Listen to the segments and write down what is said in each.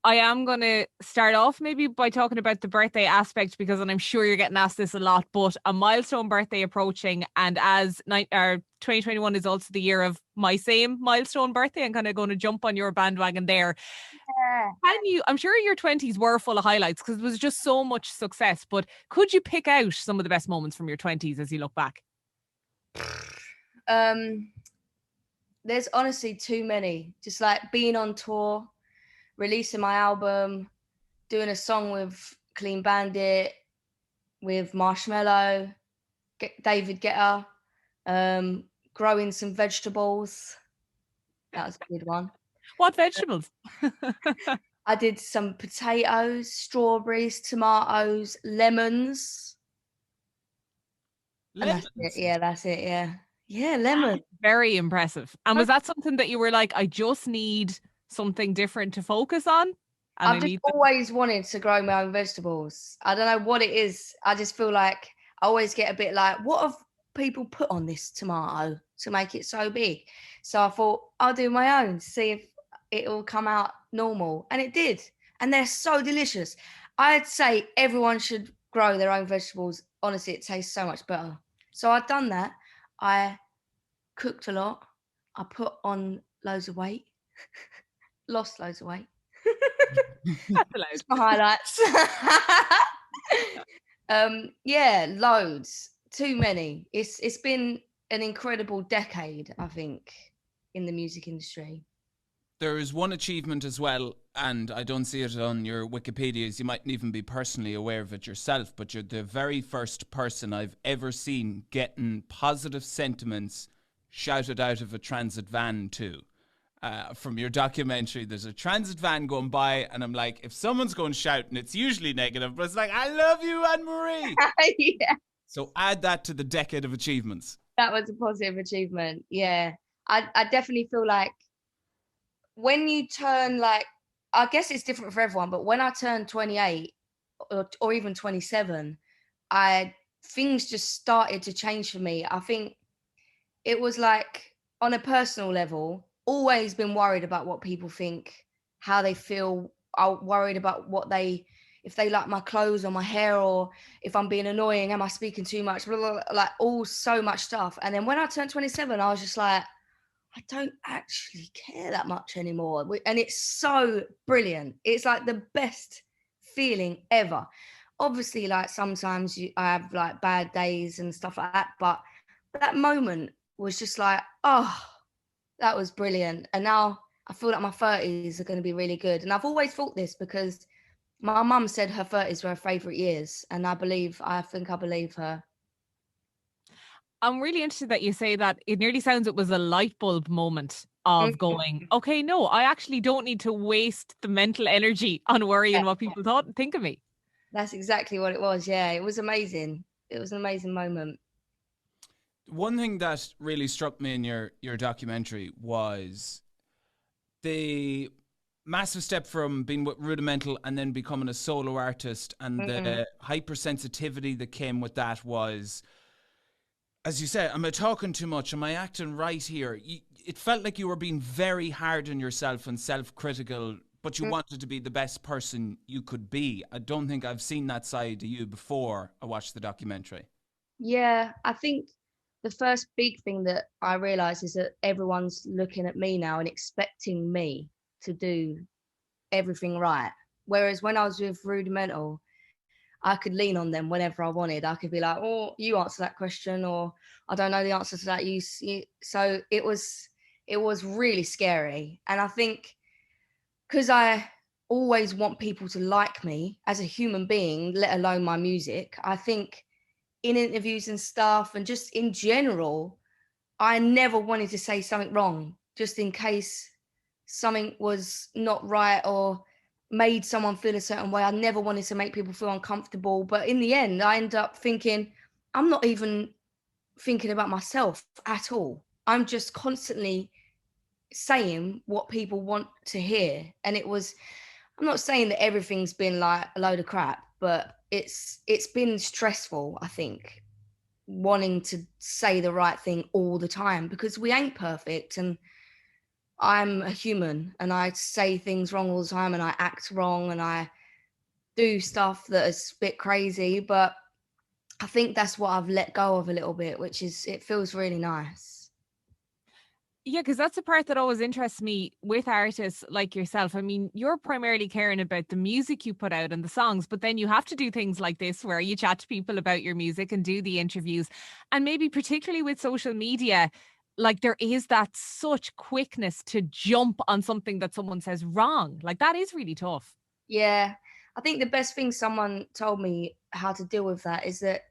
I am going to start off maybe by talking about the birthday aspect because, and I'm sure you're getting asked this a lot, but a milestone birthday approaching, and as 2021 is also the year of my same milestone birthday, I'm kind of going to jump on your bandwagon there. Yeah. I'm sure your 20s were full of highlights because it was just so much success, but could you pick out some of the best moments from your 20s as you look back? Um, there's honestly too many. Just like being on tour, releasing my album, doing a song with Clean Bandit, with Marshmello, David Guetta, growing some vegetables. That was a good one. What vegetables? I did some potatoes, strawberries, tomatoes, lemons. And that's it. Lemons. Yeah, that's it. Yeah. Yeah, lemon. Very impressive. And was that something that you were like, I just need something different to focus on? And I I've just need always wanted to grow my own vegetables. I don't know what it is. I just feel like I always get a bit like, what have people put on this tomato to make it so big? So I thought I'll do my own, see if it will come out normal. And it did. And they're so delicious. I'd say everyone should grow their own vegetables. Honestly, it tastes so much better. So I've done that. I cooked a lot. I put on loads of weight, lost loads of weight. that's allowed. Just my highlights. Yeah, loads. Too many. It's been an incredible decade, I think, in the music industry. There is one achievement as well, and I don't see it on your Wikipedias. You mightn't even be personally aware of it yourself, but you're the very first person I've ever seen getting positive sentiments shouted out of a transit van too. From your documentary, there's a transit van going by, and I'm like, if someone's going shouting, it's usually negative, but it's like, I love you, Anne Marie. Yeah, So add that to the decade of achievements. that was a positive achievement. Yeah, I definitely feel like when you turn like, I guess it's different for everyone, but when I turned 28 or even 27, I things just started to change for me. I think it was like on a personal level, always been worried about what people think, how they feel. I'm worried about if they like my clothes or my hair, or if I'm being annoying, am I speaking too much? Blah, blah, blah, like all so much stuff. And then when I turned 27, I was just like, I don't actually care that much anymore. And it's so brilliant. It's like the best feeling ever. Obviously, like sometimes I have like bad days and stuff like that, but that moment was just like, oh, that was brilliant. And now I feel like my 30s are going to be really good. And I've always thought this because my mum said her 30s were her favourite years. And I think I believe her. I'm really interested that you say that. It nearly sounds it was a light bulb moment of Mhm. going, okay, no, I actually don't need to waste the mental energy on Yeah, worrying what people think of me. that's exactly what it was. Yeah, it was amazing. It was an amazing moment. One thing that really struck me in your documentary was the massive step from being with Rudimental and then becoming a solo artist, and Mm-mm. the hypersensitivity that came with that was, as you said, am I talking too much? Am I acting right here? It felt like you were being very hard on yourself and self-critical, but you wanted to be the best person you could be. I don't think I've seen that side of you before I watched the documentary. Yeah, I think the first big thing that I realized is that everyone's looking at me now and expecting me to do everything right. Whereas when I was with Rudimental, I could lean on them whenever I wanted. I could be like, "Oh, you answer that question," or "I don't know the answer to that." So it was really scary, and I think because I always want people to like me as a human being, let alone my music. I think in interviews and stuff, and just in general, I never wanted to say something wrong, just in case something was not right or made someone feel a certain way. I never wanted to make people feel uncomfortable. But in the end, I end up thinking, I'm not even thinking about myself at all. I'm just constantly saying what people want to hear. And I'm not saying that everything's been like a load of crap, but it's been stressful, I think, wanting to say the right thing all the time because we ain't perfect. And I'm a human and I say things wrong all the time and I act wrong and I do stuff that is a bit crazy, but I think that's what I've let go of a little bit, which is, it feels really nice. Yeah, because that's the part that always interests me with artists like yourself. I mean, you're primarily caring about the music you put out and the songs, but then you have to do things like this where you chat to people about your music and do the interviews. And maybe particularly with social media, like there is that such quickness to jump on something that someone says wrong. Like that is really tough. Yeah. I think the best thing someone told me how to deal with that is that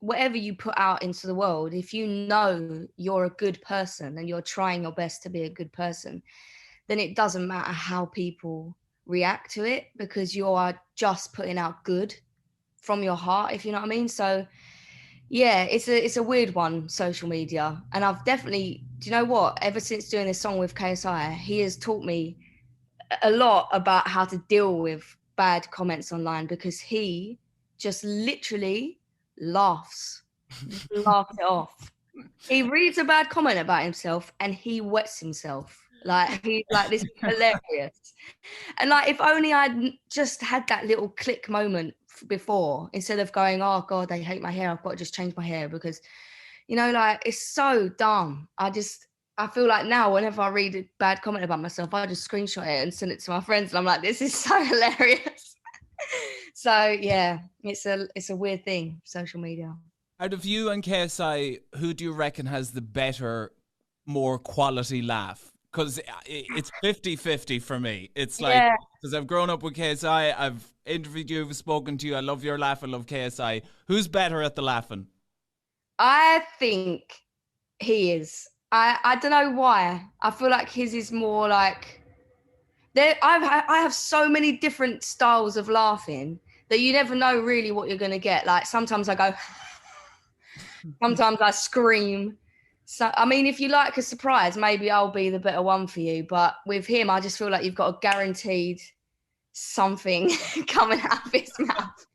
whatever you put out into the world, if you know you're a good person and you're trying your best to be a good person, then it doesn't matter how people react to it, because you are just putting out good from your heart, if you know what I mean. So yeah, it's a weird one, social media. And I've definitely, do you know what? Ever since doing this song with KSI, he has taught me a lot about how to deal with bad comments online, because he just literally laughs, just laughs it off. He reads a bad comment about himself and he wets himself. Like he's like, this is hilarious. And like, if only I'd just had that little click moment before, instead of going, oh God, they hate my hair, I've got to just change my hair, because, you know, like, it's so dumb. I feel like now whenever I read a bad comment about myself, I just screenshot it and send it to my friends. And I'm like, this is so hilarious. So yeah, it's a weird thing, social media. Out of you and KSI, who do you reckon has the better, more quality laugh? Because it's 50-50 for me. It's like, Yeah. because I've grown up with KSI, I've interviewed you, I've spoken to you, I love your laugh, I love KSI. Who's better at the laughing? I think he is. I don't know why. I feel like his is more like, I have so many different styles of laughing that you never know really what you're gonna get. Like sometimes I go, sometimes I scream. So I mean, if you like a surprise, maybe I'll be the better one for you. But with him, I just feel like you've got a guaranteed something coming out of his mouth.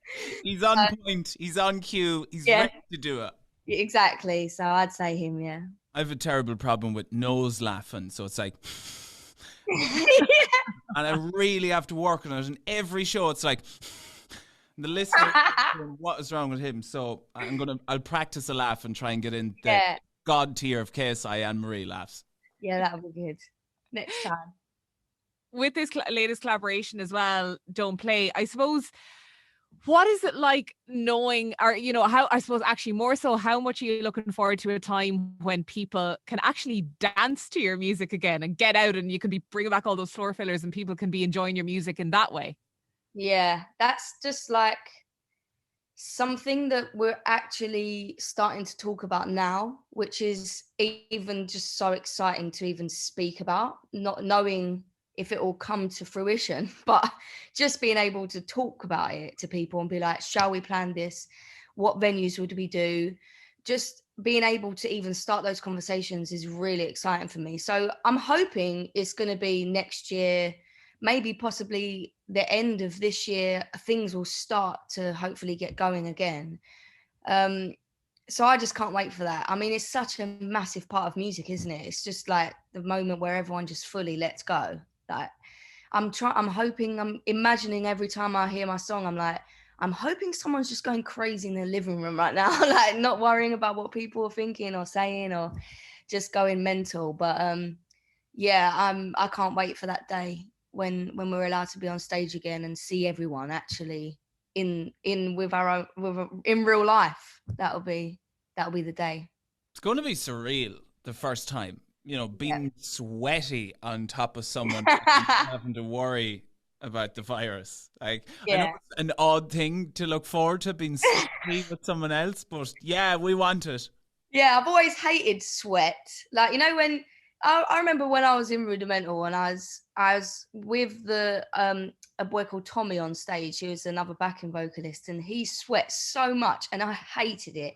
He's on point, he's on cue, he's Yeah. ready to do it. Exactly. So I'd say him, yeah. I have a terrible problem with nose laughing, so it's like, and I really have to work on it. And every show, it's like, the listener, what is wrong with him? So I'll practice a laugh and try and get in the Yeah. God tier of KSI and Marie laughs. Yeah, that'll be good. Next time. With this latest collaboration as well, Don't Play, I suppose, what is it like knowing, or, you know, how, I suppose actually more so, how much are you looking forward to a time when people can actually dance to your music again and get out and you can be bringing back all those floor fillers and people can be enjoying your music in that way? Yeah, that's just like something that we're actually starting to talk about now, which is even just so exciting to even speak about, not knowing if it will come to fruition, but just being able to talk about it to people and be like, shall we plan this? What venues would we do? Just being able to even start those conversations is really exciting for me. So I'm hoping it's going to be next year, maybe possibly the end of this year, things will start to hopefully get going again. So I just can't wait for that. I mean, it's such a massive part of music, isn't it? It's just like the moment where everyone just fully lets go. Like I'm imagining every time I hear my song, I'm like, I'm hoping someone's just going crazy in their living room right now, like not worrying about what people are thinking or saying or just going mental. But yeah, I can't wait for that day when we're allowed to be on stage again and see everyone actually in with in real life. That'll be the day. It's going to be surreal the first time, you know, being sweaty on top of someone having to worry about the virus. Like, I know it's an odd thing to look forward to, being sweaty with someone else, but yeah, we want it. Yeah, I've always hated sweat. Like, you know, when I remember when I was in Rudimental and I was with a boy called Tommy on stage. He was another backing vocalist and he sweat so much and I hated it.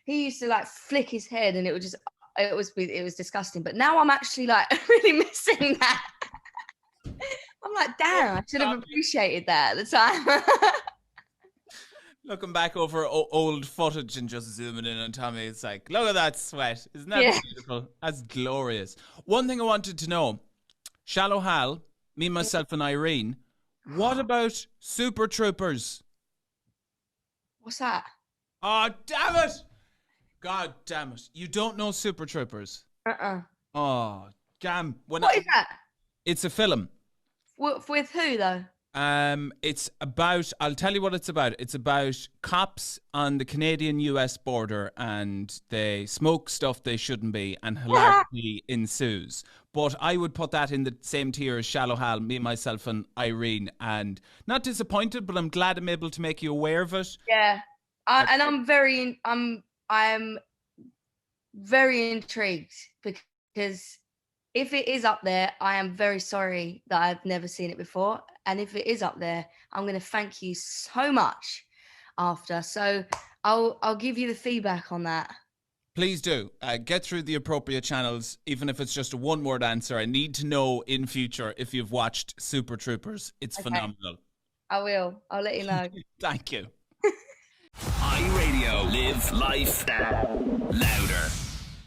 He used to like flick his head and it was disgusting. But now I'm actually like really missing that. I'm like, damn, I should have appreciated that at the time. Looking back over old footage and just zooming in on Tommy, it's like, look at that sweat. Isn't that beautiful? That's glorious. One thing I wanted to know, Shallow Hal, me, myself and Irene, what about Super Troopers? What's that? Oh, damn it. God damn it. You don't know Super Troopers? Oh, damn. What is that? It's a film. With who, though? It's about, I'll tell you what it's about. It's about cops on the Canadian-US border, and they smoke stuff they shouldn't be, and hilarity ensues. But I would put that in the same tier as Shallow Hal, me, myself, and Irene. And not disappointed, but I'm glad I'm able to make you aware of it. Yeah, and I'm very intrigued, because if it is up there, I am very sorry that I've never seen it before. And if it is up there, I'm going to thank you so much after. So I'll give you the feedback on that. Please do. Get through the appropriate channels, even if it's just a one-word answer. I need to know in future if you've watched Super Troopers. It's phenomenal. I will. I'll let you know. Thank you. iRadio. Live life louder.